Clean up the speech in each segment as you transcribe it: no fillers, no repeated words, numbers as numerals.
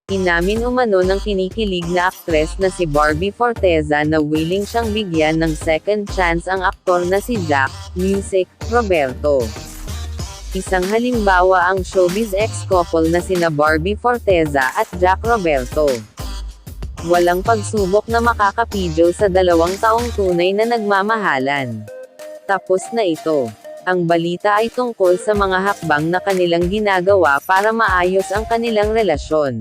Inamin umano ng kinikilig na aktres na si Barbie Forteza na willing siyang bigyan ng second chance ang aktor na si Jack Music Roberto. Isang halimbawa ang showbiz ex-couple na sina Barbie Forteza at Jack Roberto. Walang pagsubok na makakapidyo sa 2 taong tunay na nagmamahalan. Tapos na ito. Ang balita ay tungkol sa mga hakbang na kanilang ginagawa para maayos ang kanilang relasyon.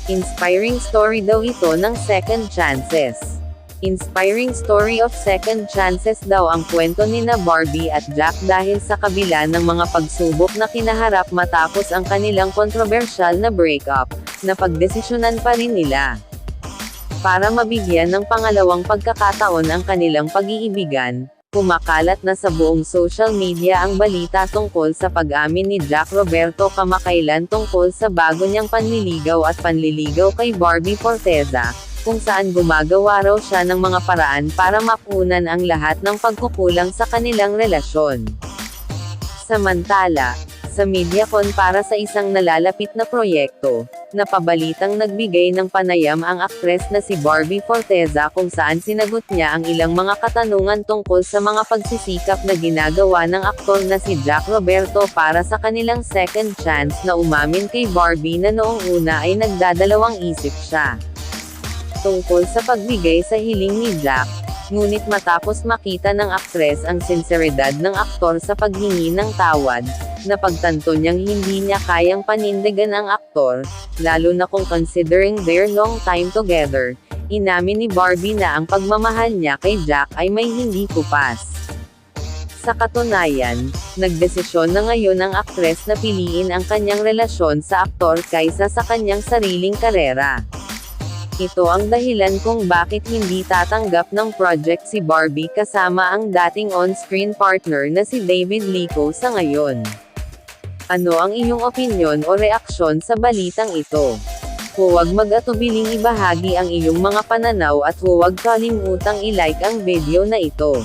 Inspiring story daw ito ng second chances. Inspiring story of second chances daw ang kwento nina Barbie at Jack dahil sa kabila ng mga pagsubok na kinaharap matapos ang kanilang kontrobersyal na breakup, napagdesisyonan pa rin nila. Para mabigyan ng pangalawang pagkakataon ang kanilang pag-iibigan, kumakalat na sa buong social media ang balita tungkol sa pag-amin ni Jack Roberto kamakailan tungkol sa bago niyang panliligaw at panliligaw kay Barbie Forteza, kung saan gumagawa raw siya ng mga paraan para mapunan ang lahat ng pagkukulang sa kanilang relasyon. Samantala, sa MediaCon para sa isang nalalapit na proyekto, napabalitang nagbigay ng panayam ang aktres na si Barbie Forteza kung saan sinagot niya ang ilang mga katanungan tungkol sa mga pagsisikap na ginagawa ng aktor na si Jack Roberto para sa kanilang second chance na umamin kay Barbie na noong una ay nagdadalawang isip siya tungkol sa pagbigay sa hiling ni Jack. Ngunit matapos makita ng aktres ang sinseridad ng aktor sa paghingi ng tawad, napagtanto niyang hindi niya kayang panindigan ang aktor, lalo na kung considering their long time together. Inamin ni Barbie na ang pagmamahal niya kay Jack ay may hindi kupas. Sa katunayan, nagdesisyon na ngayon ang aktres na piliin ang kanyang relasyon sa aktor kaysa sa kanyang sariling karera. Ito ang dahilan kung bakit hindi tatanggap ng project si Barbie kasama ang dating on-screen partner na si David Lico sa ngayon. Ano ang iyong opinyon o reaksyon sa balitang ito? Huwag mag-atubiling ibahagi ang iyong mga pananaw at huwag kalimutang i-like ang video na ito.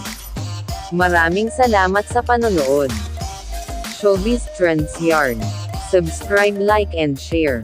Maraming salamat sa panonood. Showbiz Trends Yarn. Subscribe, like and share.